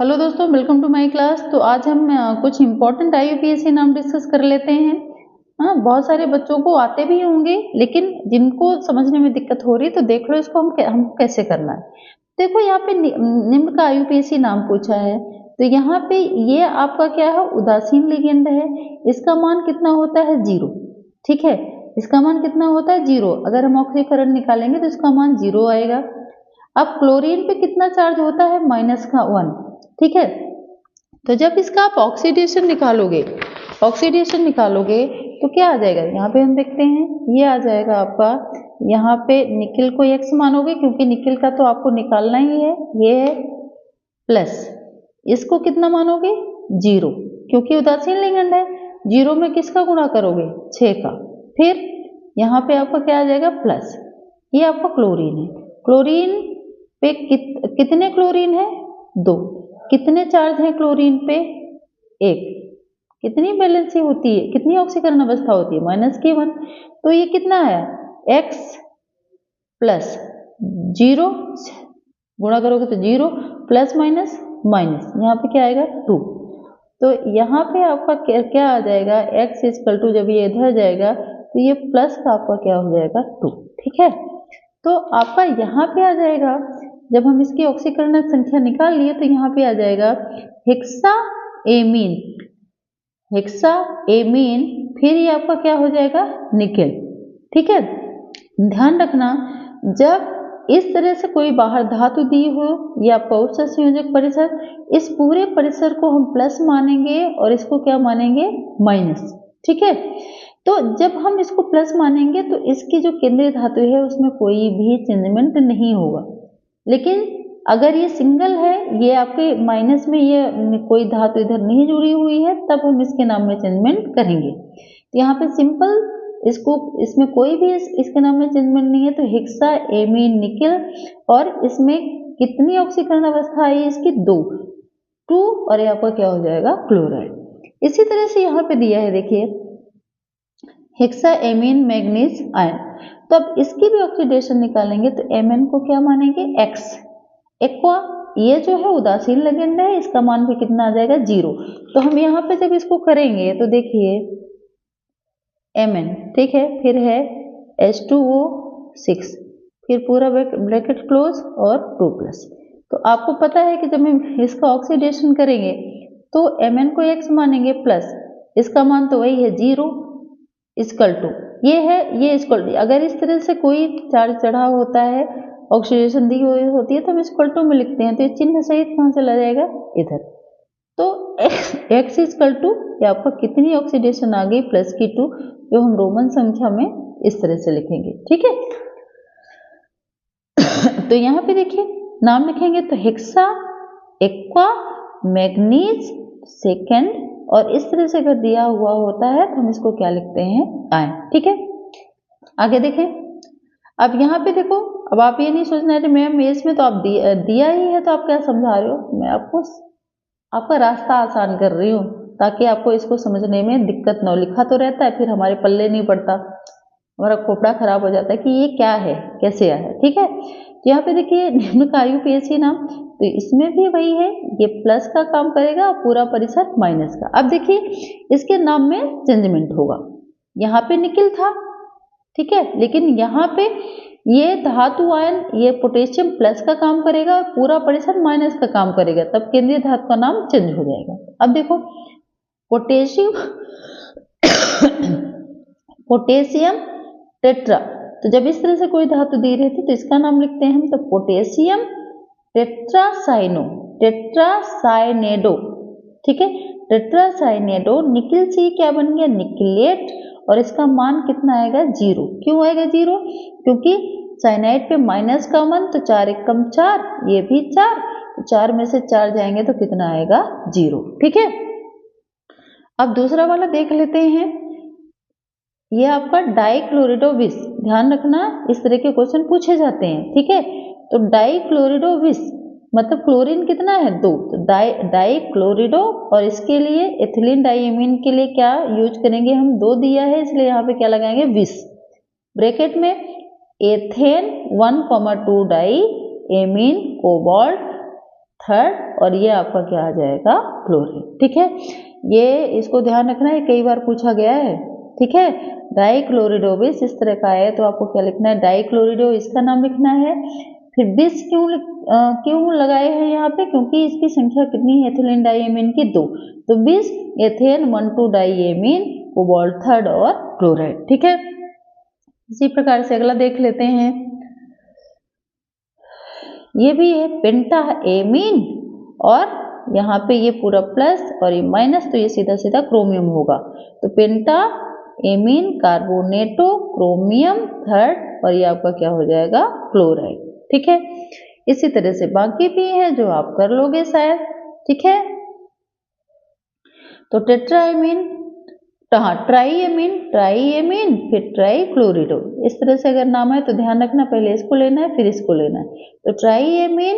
Hello दोस्तों, welcome to my class. तो आज हम कुछ इम्पोर्टेंट IUPAC नाम डिस्कस कर लेते हैं। बहुत सारे बच्चों को आते भी होंगे, लेकिन जिनको समझने में दिक्कत हो रही है तो देख लो इसको हम कैसे करना है। देखो यहाँ पे निम्न का IUPAC नाम पूछा है, तो यहाँ पे ये आपका क्या है, उदासीन लिगेंड है। इसका मान कितना होता है, 0। ठीक है, इसका मान कितना होता है, 0। अगर हम ऑक्सीकरण निकालेंगे तो इसका मान 0 आएगा। अब क्लोरीन पे कितना चार्ज होता है, -1। ठीक है, तो जब इसका आप ऑक्सीडेशन निकालोगे तो क्या आ जाएगा, यहाँ पे हम देखते हैं, ये आ जाएगा आपका। यहाँ पे निकिल को X मानोगे क्योंकि निकिल का तो आपको निकालना ही है, ये है प्लस। इसको कितना मानोगे, 0, क्योंकि उदासीन लिगेंड है। 0 में किसका गुणा करोगे, 6 का। फिर यहाँ पे आपका क्या आ जाएगा, प्लस। ये आपका क्लोरीन है। क्लोरीन पे कितने क्लोरीन है, 2। कितने चार्ज है क्लोरीन पे, 1। कितनी बैलेंसी होती है, कितनी ऑक्सीकरण अवस्था होती है, -1। तो ये कितना आया, X प्लस 0 गुणा करोगे तो 0 प्लस माइनस माइनस, यहाँ पे क्या आएगा, 2। तो यहाँ पे आपका क्या आ जाएगा, X इक्वल टू, जब ये इधर जाएगा तो ये प्लस का आपका क्या हो जाएगा, 2। ठीक है, तो आपका यहाँ पे आ जाएगा, जब हम इसकी ऑक्सीकरण संख्या निकाल लिए तो यहाँ पे आ जाएगा हेक्साएमीन। फिर ये आपका क्या हो जाएगा, निकेल। ठीक है, ध्यान रखना, जब इस तरह से कोई बाहर धातु दी हो, ये आपका उपसंयोजक परिसर, इस पूरे परिसर को हम प्लस मानेंगे और इसको क्या मानेंगे, माइनस। ठीक है, तो जब हम इसको प्लस मानेंगे तो इसकी जो केंद्रीय धातु है उसमें कोई भी चेंजमेंट नहीं होगा। लेकिन अगर ये सिंगल है, ये आपके माइनस में ये कोई धातु इधर नहीं जुड़ी हुई है, तब हम इसके नाम में चेंजमेंट करेंगे। तो यहाँ पे सिंपल, इसमें कोई भी इसके नाम में चेंजमेंट नहीं है, तो हेक्साएमीन निकेल। और इसमें कितनी ऑक्सीकरण अवस्था आई है इसकी, 2, और यहाँ पर क्या हो जाएगा, क्लोराइड। इसी तरह से यहाँ पे दिया है, देखिए, हेक्साएमीन मैग्नीज आयन। तो अब इसकी भी ऑक्सीडेशन निकालेंगे तो Mn को क्या मानेंगे, X एक्वा। ये जो है उदासीन लिगेंड है, इसका मान भी कितना आ जाएगा, 0। तो हम यहाँ पे जब इसको करेंगे तो देखिए Mn, ठीक है, फिर है H2O6, फिर पूरा ब्रैकेट क्लोज और 2+। तो आपको पता है कि जब हम इसका ऑक्सीडेशन करेंगे तो Mn को X मानेंगे प्लस, इसका मान तो वही है 0 इक्वल टू, ये है, ये इक्वल टू। अगर इस तरह से कोई चार्ज चढ़ा होता है, ऑक्सीडेशन दी हुई होती है, तो हम इक्वल टू में लिखते हैं, तो ये चिन्ह सहित कहाँ चला जाएगा, इधर। तो X इक्वल टू, ये आपका कितनी ऑक्सीडेशन आ गई, +2, जो हम रोमन संख्या में इस तरह से लिखेंगे। ठीक है, तो यहाँ पे देखिए नाम लिखेंगे तो हेक्सा एक्वा मैग्नीज सेकेंड, और इस तरह से अगर दिया हुआ होता है तो हम इसको क्या लिखते हैं, आयन। ठीक है, आगे देखें। अब यहाँ पे देखो, अब आप ये नहीं सोचना है कि मैम इसमें तो आप दिया ही है तो आप क्या समझा रहे हो। मैं आपका रास्ता आसान कर रही हूँ ताकि आपको इसको समझने में दिक्कत न हो। लिखा तो रहता है, फिर हमारे पल्ले नहीं पड़ता, हमारा खोपड़ा खराब हो जाता है कि ये क्या है, कैसे आया है। ठीक है, तो यहाँ पे देखिए निम्न का IUPAC नाम, तो इसमें भी वही है, ये प्लस का काम करेगा, पूरा परिसर माइनस का। अब देखिए इसके नाम में चेंजमेंट होगा, यहाँ पे निकिल था, ठीक है, लेकिन यहाँ पे ये धातु आयन, ये पोटेशियम प्लस का काम करेगा, पूरा परिसर माइनस का काम करेगा, तब केंद्रीय धातु का नाम चेंज हो जाएगा। अब देखो पोटेशियम टेट्रा, तो जब इस तरह से कोई धातु दी रहती है तो इसका नाम लिखते हैं हम, तो पोटेशियम टेट्रासाइनेडो। ठीक है, टेट्रासाइनेडो। निकिल से क्या बन गया, निकलेट, और इसका मान कितना आएगा, 0। क्यों आएगा 0, क्योंकि साइनाइड पे माइनस का मान, तो 4 एकम 4, ये भी 4, तो 4 में से 4 जाएंगे तो कितना आएगा, 0। ठीक है, अब दूसरा वाला देख लेते हैं, ये आपका डाइक्लोरिडोविस। ध्यान रखना, इस तरह के क्वेश्चन पूछे जाते हैं। ठीक है, तो डाइक्लोरिडोविस मतलब क्लोरीन कितना है, 2, तो डाइक्लोरिडो, और इसके लिए एथिलीन डाइएमीन के लिए क्या यूज करेंगे हम, 2 दिया है इसलिए यहाँ पे क्या लगाएंगे, विस, ब्रैकेट में एथेन 1,2 डाइएमीन कोबाल्ट थर्ड, और ये आपका क्या आ जाएगा क्लोराइड। ठीक है, ये इसको ध्यान रखना है, कई बार पूछा गया है। ठीक है, डाइक्लोरिडो इस तरह का है तो आपको क्या लिखना है, डाइक्लोरिडो इसका नाम लिखना है। फिर बिस क्यों लगाए हैं यहाँ पे, क्योंकि इसकी संख्या कितनी है एथिलीन डाइएमीन की, 2, तो बिस एथेन 1,2 डाइएमीन कोबाल्ट थर्ड और क्लोराइड। ठीक है, इसी प्रकार से अगला देख लेते हैं, ये भी है पेंटा एमीन, और यहाँ पे ये पूरा प्लस और ये माइनस, तो ये सीधा सीधा क्रोमियम होगा। तो पेंटा एमीन कार्बोनेटो क्रोमियम थर्ड, और ये आपका क्या हो जाएगा क्लोराइड। ठीक है, इसी तरह से बाकी भी है जो आप कर लोगे शायद। ठीक है, तो टेट्राएमीन, ट्राईएमीन फिर ट्राईक्लोरिडो, इस तरह से अगर नाम है तो ध्यान रखना, पहले इसको लेना है फिर इसको लेना है। तो ट्राईएमीन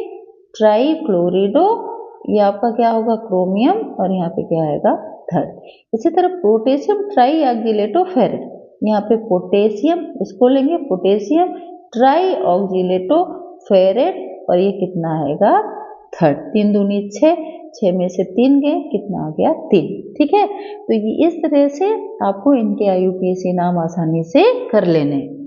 ट्राईक्लोरिडो, ये आपका क्या होगा क्रोमियम, और यहाँ पे क्या आएगा थर्ड। इसी तरह पोटेशियम ट्राईऑक्जिलेटो फेरेट, यहाँ पे पोटेशियम इसको लेंगे, पोटेशियम ट्राईऑक्जिलेटो फेरेट, और ये कितना आएगा थर्ड। 3 दूनी 6, 6 में से 3 गए, कितना आ गया 3। ठीक है, तो ये इस तरह से आपको इनके IUPAC नाम आसानी से कर लेने।